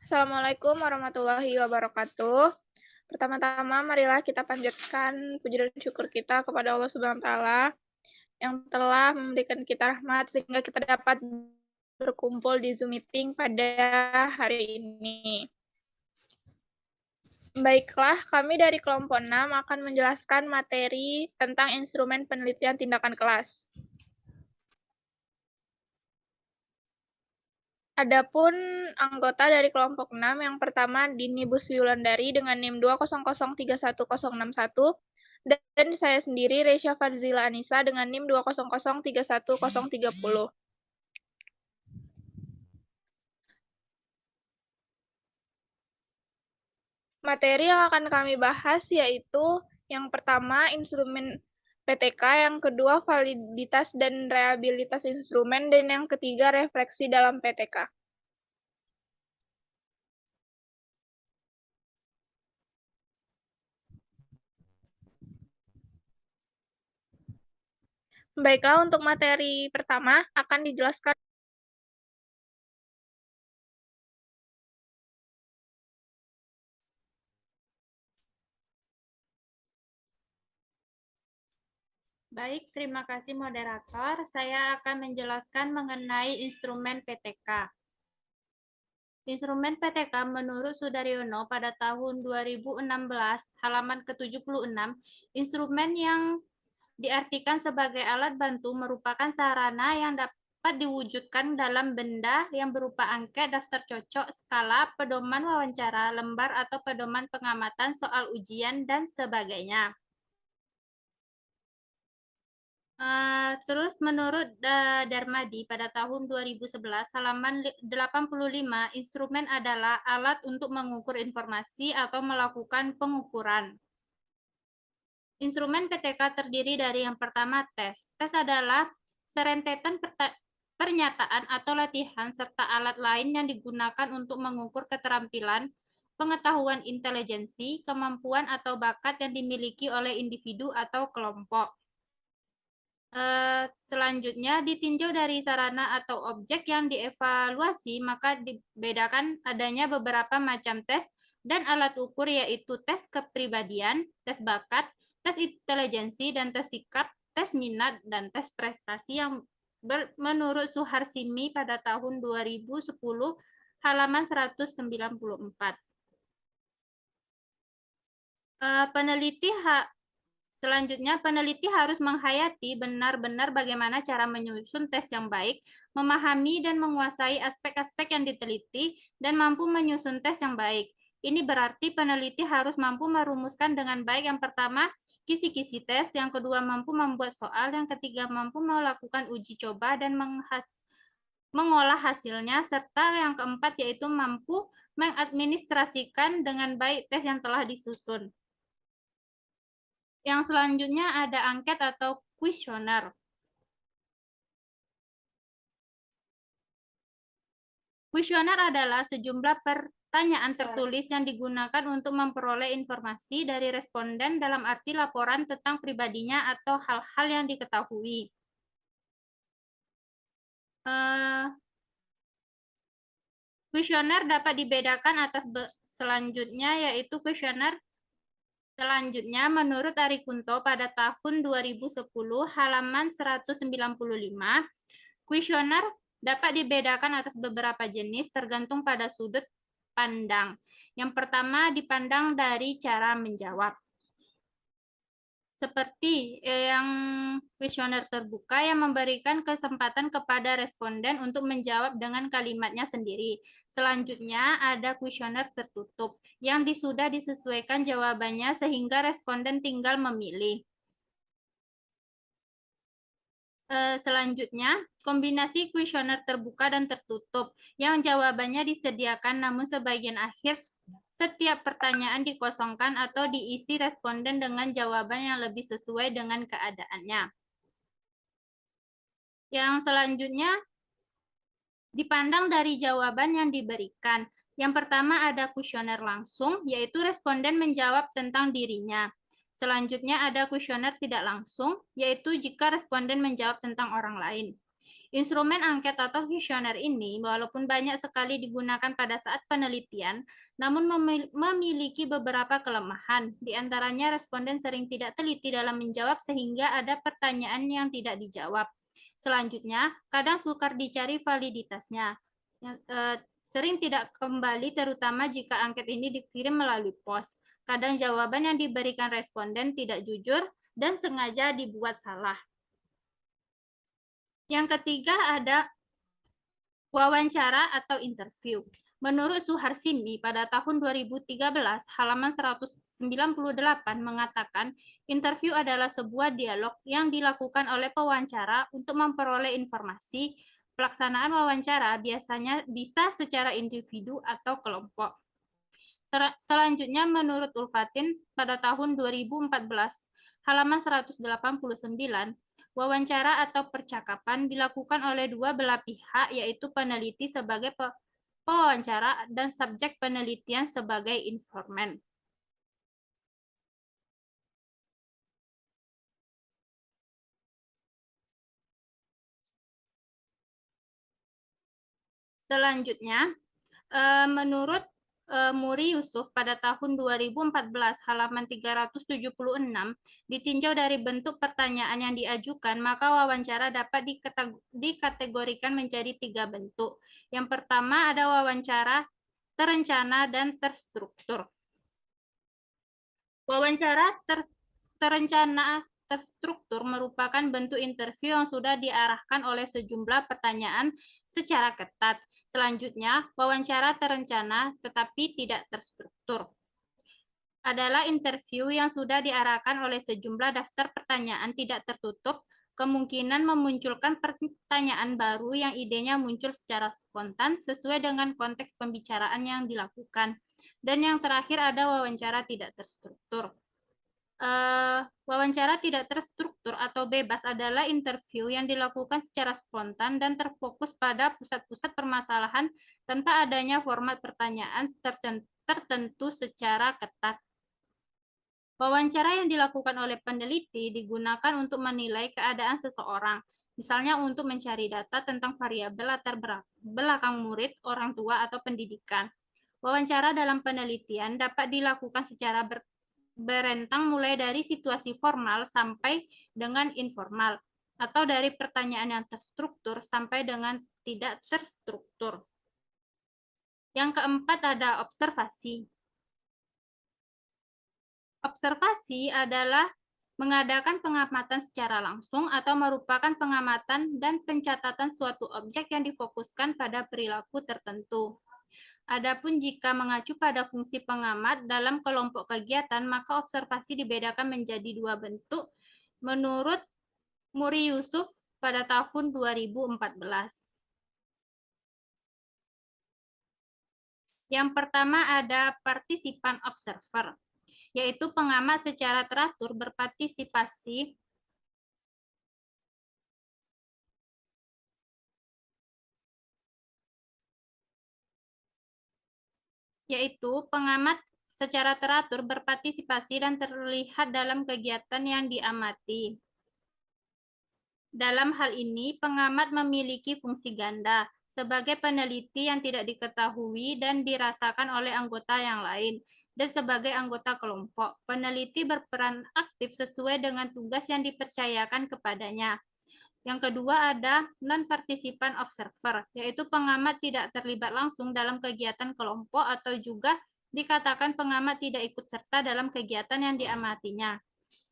Assalamualaikum warahmatullahi wabarakatuh. Pertama-tama, marilah kita panjatkan puji dan syukur kita kepada Allah Subhanahu wa Ta'ala yang telah memberikan kita rahmat sehingga kita dapat berkumpul di Zoom meeting pada hari ini. Baiklah, kami dari kelompok 6 akan menjelaskan materi tentang instrumen penelitian tindakan kelas. Adapun anggota dari kelompok 6 yang pertama Dinibus Wulandari dengan NIM 2003161 dan saya sendiri Resya Farzila Anissa dengan NIM 2003130. Materi yang akan kami bahas yaitu yang pertama instrumen PTK, yang kedua validitas dan reliabilitas instrumen, dan yang ketiga refleksi dalam PTK. Baiklah, untuk materi pertama akan dijelaskan. Baik, terima kasih moderator. Saya akan menjelaskan mengenai instrumen PTK. Instrumen PTK menurut Sudaryono pada tahun 2016, halaman ke-76, instrumen yang diartikan sebagai alat bantu merupakan sarana yang dapat diwujudkan dalam benda yang berupa angket, daftar cocok, skala, pedoman wawancara, lembar atau pedoman pengamatan soal ujian, dan sebagainya. Terus menurut Darmadi pada tahun 2011 halaman 85, instrumen adalah alat untuk mengukur informasi atau melakukan pengukuran. Instrumen PTK terdiri dari yang pertama tes. Tes adalah serentetan pernyataan atau latihan serta alat lain yang digunakan untuk mengukur keterampilan, pengetahuan intelijensi, kemampuan atau bakat yang dimiliki oleh individu atau kelompok. Selanjutnya, ditinjau dari sarana atau objek yang dievaluasi, maka dibedakan adanya beberapa macam tes dan alat ukur, yaitu tes kepribadian, tes bakat, tes intelijensi, dan tes sikap, tes minat, dan tes prestasi yang menurut Suharsimi pada tahun 2010, halaman 194. Selanjutnya, peneliti harus menghayati benar-benar bagaimana cara menyusun tes yang baik, memahami dan menguasai aspek-aspek yang diteliti, dan mampu menyusun tes yang baik. Ini berarti peneliti harus mampu merumuskan dengan baik yang pertama, kisi-kisi tes, yang kedua mampu membuat soal, yang ketiga mampu melakukan uji coba dan mengolah hasilnya, serta yang keempat yaitu mampu mengadministrasikan dengan baik tes yang telah disusun. Yang selanjutnya ada angket atau kuesioner. Kuesioner adalah sejumlah pertanyaan tertulis yang digunakan untuk memperoleh informasi dari responden dalam arti laporan tentang pribadinya atau hal-hal yang diketahui. Kuesioner dapat dibedakan atas selanjutnya, yaitu kuesioner selanjutnya, menurut Ari Kunto pada tahun 2010, halaman 195, kuesioner dapat dibedakan atas beberapa jenis tergantung pada sudut pandang. Yang pertama, dipandang dari cara menjawab. Seperti yang kuesioner terbuka yang memberikan kesempatan kepada responden untuk menjawab dengan kalimatnya sendiri. Selanjutnya ada kuesioner tertutup yang sudah disesuaikan jawabannya sehingga responden tinggal memilih. Selanjutnya, kombinasi kuesioner terbuka dan tertutup yang jawabannya disediakan namun sebagian akhir setiap pertanyaan dikosongkan atau diisi responden dengan jawaban yang lebih sesuai dengan keadaannya. Yang selanjutnya, dipandang dari jawaban yang diberikan. Yang pertama ada kuesioner langsung, yaitu responden menjawab tentang dirinya. Selanjutnya ada kuesioner tidak langsung, yaitu jika responden menjawab tentang orang lain. Instrumen angket atau kuesioner ini, walaupun banyak sekali digunakan pada saat penelitian, namun memiliki beberapa kelemahan. Di antaranya, responden sering tidak teliti dalam menjawab sehingga ada pertanyaan yang tidak dijawab. Selanjutnya, kadang sukar dicari validitasnya. Sering tidak kembali, terutama jika angket ini dikirim melalui pos. Kadang jawaban yang diberikan responden tidak jujur dan sengaja dibuat salah. Yang ketiga ada wawancara atau interview. Menurut Suharsini pada tahun 2013, halaman 198 mengatakan, interview adalah sebuah dialog yang dilakukan oleh pewawancara untuk memperoleh informasi. Pelaksanaan wawancara biasanya bisa secara individu atau kelompok. Selanjutnya, menurut Ulfatin pada tahun 2014, halaman 189, wawancara atau percakapan dilakukan oleh dua belah pihak, yaitu peneliti sebagai pewawancara dan subjek penelitian sebagai informan. Selanjutnya, menurut Muri Yusuf pada tahun 2014 halaman 376 ditinjau dari bentuk pertanyaan yang diajukan, maka wawancara dapat dikategorikan menjadi 3 bentuk. Yang pertama ada wawancara terencana dan terstruktur. Wawancara terencana terstruktur merupakan bentuk interview yang sudah diarahkan oleh sejumlah pertanyaan secara ketat. Selanjutnya, wawancara terencana tetapi tidak terstruktur adalah interview yang sudah diarahkan oleh sejumlah daftar pertanyaan tidak tertutup, kemungkinan memunculkan pertanyaan baru yang idenya muncul secara spontan sesuai dengan konteks pembicaraan yang dilakukan. Dan yang terakhir ada wawancara tidak terstruktur. Wawancara tidak terstruktur atau bebas adalah interview yang dilakukan secara spontan dan terfokus pada pusat-pusat permasalahan tanpa adanya format pertanyaan tertentu secara ketat. Wawancara yang dilakukan oleh peneliti digunakan untuk menilai keadaan seseorang, misalnya untuk mencari data tentang variabel latar belakang murid, orang tua, atau pendidikan. Wawancara dalam penelitian dapat dilakukan secara berentang mulai dari situasi formal sampai dengan informal, atau dari pertanyaan yang terstruktur sampai dengan tidak terstruktur. Yang keempat ada observasi. Observasi adalah mengadakan pengamatan secara langsung atau merupakan pengamatan dan pencatatan suatu objek yang difokuskan pada perilaku tertentu. Adapun jika mengacu pada fungsi pengamat dalam kelompok kegiatan, maka observasi dibedakan menjadi 2 bentuk menurut Muri Yusuf pada tahun 2014. Yang pertama ada partisipan observer, yaitu pengamat secara teratur berpartisipasi secara teratur berpartisipasi dan terlihat dalam kegiatan yang diamati. Dalam hal ini, pengamat memiliki fungsi ganda sebagai peneliti yang tidak diketahui dan dirasakan oleh anggota yang lain, dan sebagai anggota kelompok. Peneliti berperan aktif sesuai dengan tugas yang dipercayakan kepadanya. Yang kedua ada non-partisipan observer, yaitu pengamat tidak terlibat langsung dalam kegiatan kelompok atau juga dikatakan pengamat tidak ikut serta dalam kegiatan yang diamatinya.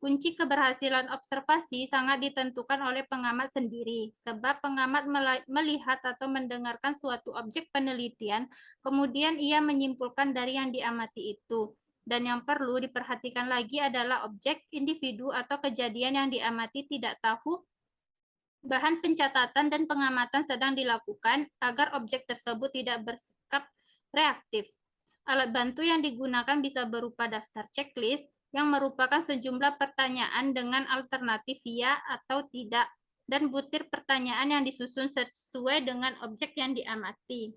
Kunci keberhasilan observasi sangat ditentukan oleh pengamat sendiri, sebab pengamat melihat atau mendengarkan suatu objek penelitian, kemudian ia menyimpulkan dari yang diamati itu. Dan yang perlu diperhatikan lagi adalah objek, individu, atau kejadian yang diamati tidak tahu bahan pencatatan dan pengamatan sedang dilakukan agar objek tersebut tidak bersikap reaktif. Alat bantu yang digunakan bisa berupa daftar checklist yang merupakan sejumlah pertanyaan dengan alternatif ya atau tidak, dan butir pertanyaan yang disusun sesuai dengan objek yang diamati.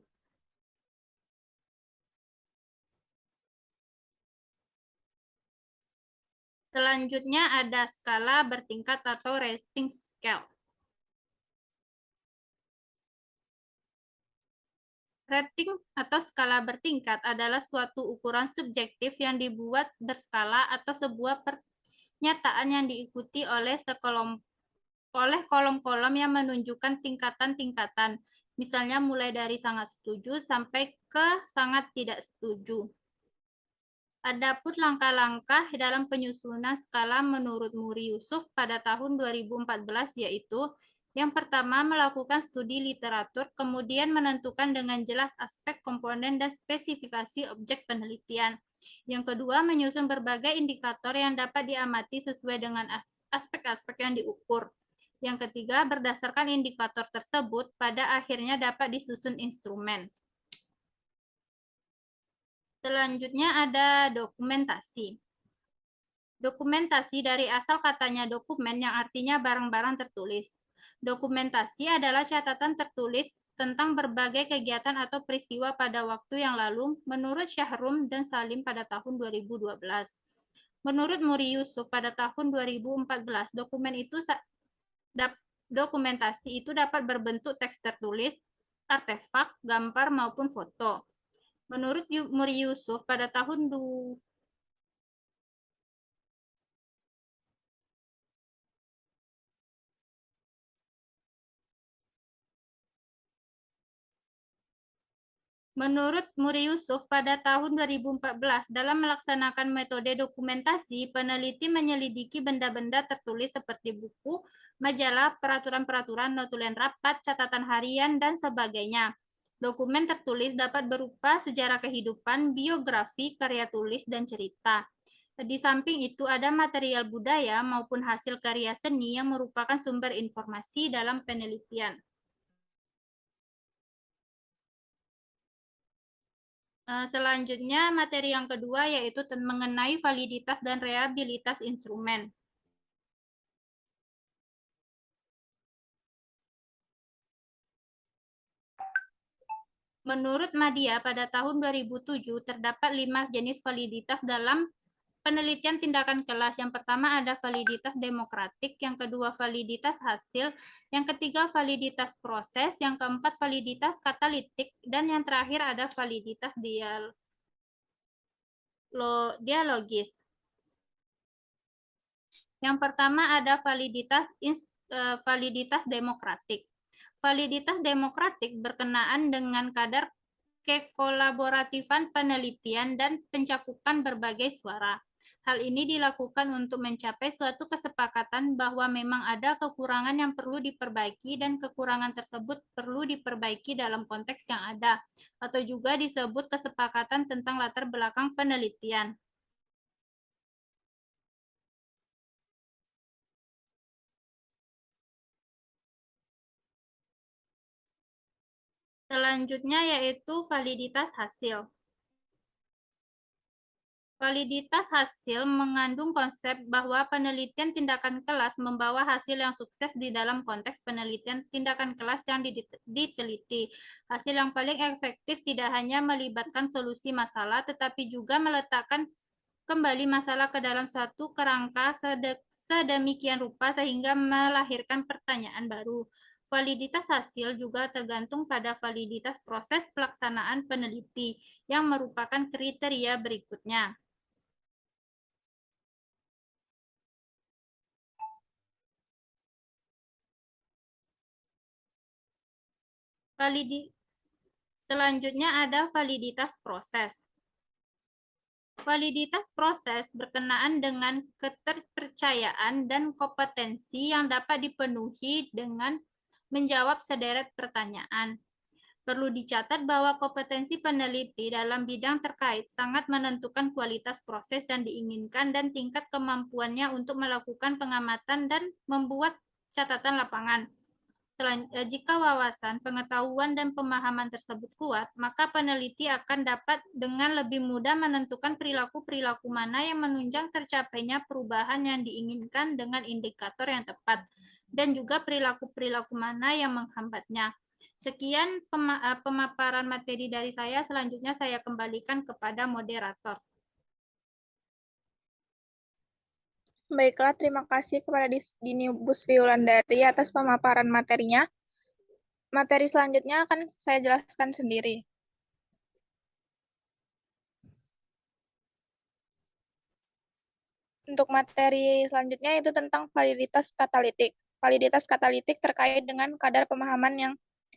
Selanjutnya ada skala bertingkat atau rating scale. Rating atau skala bertingkat adalah suatu ukuran subjektif yang dibuat berskala atau sebuah pernyataan yang diikuti oleh kolom-kolom yang menunjukkan tingkatan-tingkatan, misalnya mulai dari sangat setuju sampai ke sangat tidak setuju. Adapun langkah-langkah dalam penyusunan skala menurut Muri Yusuf pada tahun 2014 yaitu yang pertama, melakukan studi literatur, kemudian menentukan dengan jelas aspek, komponen, dan spesifikasi objek penelitian. Yang kedua, menyusun berbagai indikator yang dapat diamati sesuai dengan aspek-aspek yang diukur. Yang ketiga, berdasarkan indikator tersebut, pada akhirnya dapat disusun instrumen. Selanjutnya ada dokumentasi. Dokumentasi dari asal katanya dokumen yang artinya barang-barang tertulis. Dokumentasi adalah catatan tertulis tentang berbagai kegiatan atau peristiwa pada waktu yang lalu menurut Syahrum dan Salim pada tahun 2012. Menurut Muri Yusuf pada tahun 2014, dokumentasi itu dapat berbentuk teks tertulis, artefak, gambar maupun foto. Menurut Muri Yusuf pada tahun Menurut Muri Yusuf, pada tahun 2014, dalam melaksanakan metode dokumentasi, peneliti menyelidiki benda-benda tertulis seperti buku, majalah, peraturan-peraturan, notulen rapat, catatan harian, dan sebagainya. Dokumen tertulis dapat berupa sejarah kehidupan, biografi, karya tulis, dan cerita. Di samping itu, ada material budaya maupun hasil karya seni yang merupakan sumber informasi dalam penelitian. Selanjutnya, materi yang kedua yaitu mengenai validitas dan reliabilitas instrumen. Menurut Madya, pada tahun 2007 terdapat 5 jenis validitas dalam penelitian tindakan kelas. Yang pertama ada validitas demokratik, yang kedua validitas hasil, yang ketiga validitas proses, yang keempat validitas katalitik, dan yang terakhir ada validitas dialogis. Yang pertama ada validitas demokratik. Validitas demokratik berkenaan dengan kadar kekolaboratifan penelitian dan pencakupan berbagai suara. Hal ini dilakukan untuk mencapai suatu kesepakatan bahwa memang ada kekurangan yang perlu diperbaiki dan kekurangan tersebut perlu diperbaiki dalam konteks yang ada, atau juga disebut kesepakatan tentang latar belakang penelitian. Selanjutnya yaitu validitas hasil. Validitas hasil mengandung konsep bahwa penelitian tindakan kelas membawa hasil yang sukses di dalam konteks penelitian tindakan kelas yang diteliti. Hasil yang paling efektif tidak hanya melibatkan solusi masalah, tetapi juga meletakkan kembali masalah ke dalam suatu kerangka sedemikian rupa sehingga melahirkan pertanyaan baru. Validitas hasil juga tergantung pada validitas proses pelaksanaan peneliti yang merupakan kriteria berikutnya. Selanjutnya ada validitas proses. Validitas proses berkenaan dengan keterpercayaan dan kompetensi yang dapat dipenuhi dengan menjawab sederet pertanyaan. Perlu dicatat bahwa kompetensi peneliti dalam bidang terkait sangat menentukan kualitas proses yang diinginkan dan tingkat kemampuannya untuk melakukan pengamatan dan membuat catatan lapangan. Jika wawasan, pengetahuan, dan pemahaman tersebut kuat, maka peneliti akan dapat dengan lebih mudah menentukan perilaku-perilaku mana yang menunjang tercapainya perubahan yang diinginkan dengan indikator yang tepat, dan juga perilaku-perilaku mana yang menghambatnya. Sekian pemaparan materi dari saya, selanjutnya saya kembalikan kepada moderator. Baiklah, terima kasih kepada Dini Busfi Wulandari atas pemaparan materinya. Materi selanjutnya akan saya jelaskan sendiri. Untuk materi selanjutnya itu tentang validitas katalitik. Validitas katalitik terkait dengan kadar pemahaman yang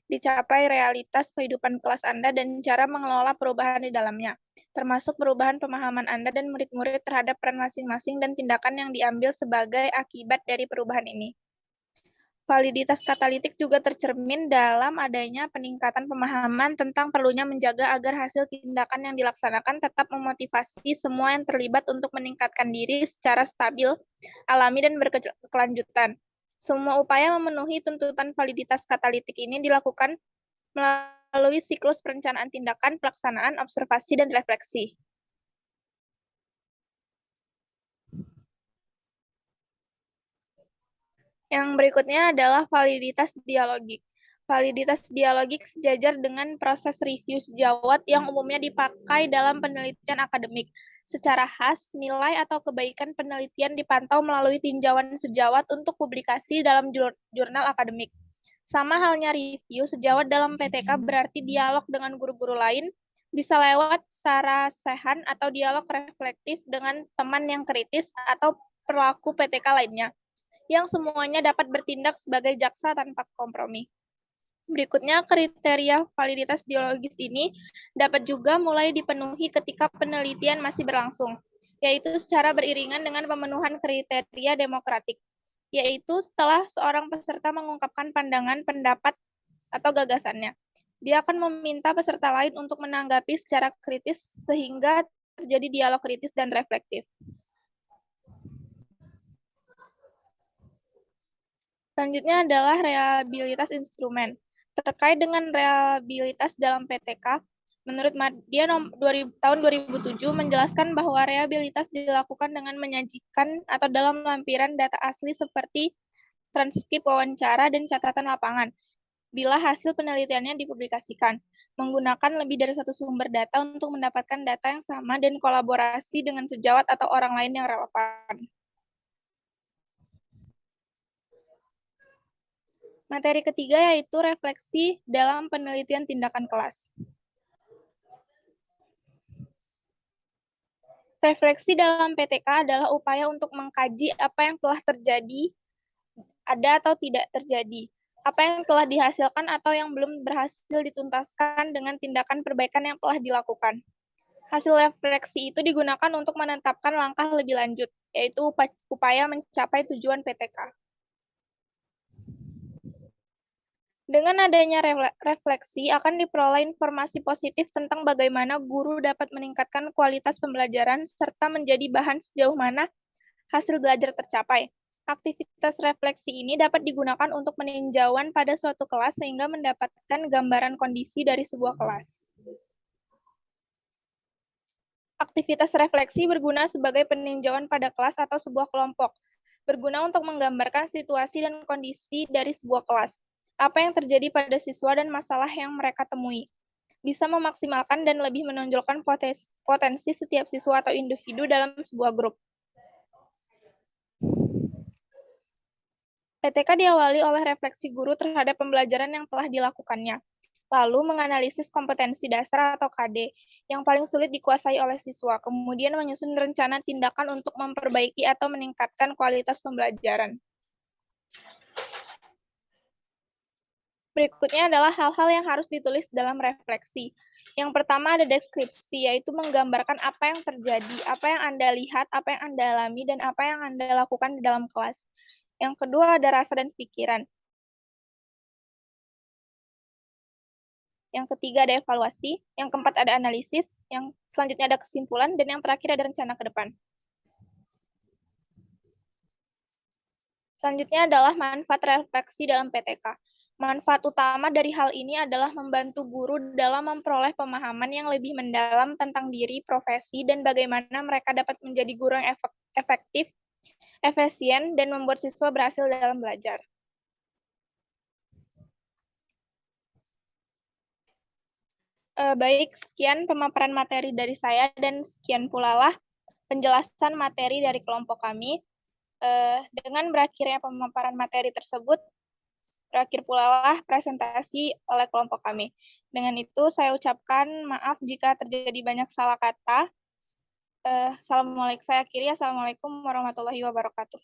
dicapai realitas kehidupan kelas Anda dan cara mengelola perubahan di dalamnya, termasuk perubahan pemahaman Anda dan murid-murid terhadap peran masing-masing dan tindakan yang diambil sebagai akibat dari perubahan ini. Validitas katalitik juga tercermin dalam adanya peningkatan pemahaman tentang perlunya menjaga agar hasil tindakan yang dilaksanakan tetap memotivasi semua yang terlibat untuk meningkatkan diri secara stabil, alami, dan berkelanjutan. Semua upaya memenuhi tuntutan validitas katalitik ini dilakukan melalui siklus perencanaan tindakan, pelaksanaan, observasi, dan refleksi. Yang berikutnya adalah validitas dialogik. Validitas dialogik sejajar dengan proses review sejawat yang umumnya dipakai dalam penelitian akademik. Secara khas, nilai atau kebaikan penelitian dipantau melalui tinjauan sejawat untuk publikasi dalam jurnal akademik. Sama halnya review sejawat dalam PTK berarti dialog dengan guru-guru lain, bisa lewat sarasehan atau dialog reflektif dengan teman yang kritis atau pelaku PTK lainnya, yang semuanya dapat bertindak sebagai jaksa tanpa kompromi. Berikutnya, kriteria validitas dialogis ini dapat juga mulai dipenuhi ketika penelitian masih berlangsung, yaitu secara beriringan dengan pemenuhan kriteria demokratik, yaitu setelah seorang peserta mengungkapkan pandangan, pendapat, atau gagasannya. Dia akan meminta peserta lain untuk menanggapi secara kritis sehingga terjadi dialog kritis dan reflektif. Selanjutnya adalah reliabilitas instrumen. Terkait dengan reliabilitas dalam PTK, menurut dia tahun 2007 menjelaskan bahwa reliabilitas dilakukan dengan menyajikan atau dalam lampiran data asli seperti transkrip wawancara dan catatan lapangan, bila hasil penelitiannya dipublikasikan, menggunakan lebih dari satu sumber data untuk mendapatkan data yang sama dan kolaborasi dengan sejawat atau orang lain yang relevan. Materi ketiga yaitu refleksi dalam penelitian tindakan kelas. Refleksi dalam PTK adalah upaya untuk mengkaji apa yang telah terjadi, ada atau tidak terjadi, apa yang telah dihasilkan atau yang belum berhasil dituntaskan dengan tindakan perbaikan yang telah dilakukan. Hasil refleksi itu digunakan untuk menetapkan langkah lebih lanjut, yaitu upaya mencapai tujuan PTK. Dengan adanya refleksi, akan diperoleh informasi positif tentang bagaimana guru dapat meningkatkan kualitas pembelajaran serta menjadi bahan sejauh mana hasil belajar tercapai. Aktivitas refleksi ini dapat digunakan untuk peninjauan pada suatu kelas sehingga mendapatkan gambaran kondisi dari sebuah kelas. Aktivitas refleksi berguna sebagai peninjauan pada kelas atau sebuah kelompok, berguna untuk menggambarkan situasi dan kondisi dari sebuah kelas, apa yang terjadi pada siswa dan masalah yang mereka temui, bisa memaksimalkan dan lebih menonjolkan potensi setiap siswa atau individu dalam sebuah grup. PTK diawali oleh refleksi guru terhadap pembelajaran yang telah dilakukannya, lalu menganalisis kompetensi dasar atau KD yang paling sulit dikuasai oleh siswa, kemudian menyusun rencana tindakan untuk memperbaiki atau meningkatkan kualitas pembelajaran. Berikutnya adalah hal-hal yang harus ditulis dalam refleksi. Yang pertama ada deskripsi, yaitu menggambarkan apa yang terjadi, apa yang Anda lihat, apa yang Anda alami, dan apa yang Anda lakukan di dalam kelas. Yang kedua ada rasa dan pikiran. Yang ketiga ada evaluasi, yang keempat ada analisis, yang selanjutnya ada kesimpulan, dan yang terakhir ada rencana ke depan. Selanjutnya adalah manfaat refleksi dalam PTK. Manfaat utama dari hal ini adalah membantu guru dalam memperoleh pemahaman yang lebih mendalam tentang diri, profesi, dan bagaimana mereka dapat menjadi guru yang efektif, efisien, dan membuat siswa berhasil dalam belajar. Baik, sekian pemaparan materi dari saya, dan sekian pula lah penjelasan materi dari kelompok kami. Dengan berakhirnya pemaparan materi tersebut, berakhir pula lah presentasi oleh kelompok kami. Dengan itu, saya ucapkan maaf jika terjadi banyak salah kata. Assalamualaikum. Saya akhiri. Assalamualaikum warahmatullahi wabarakatuh.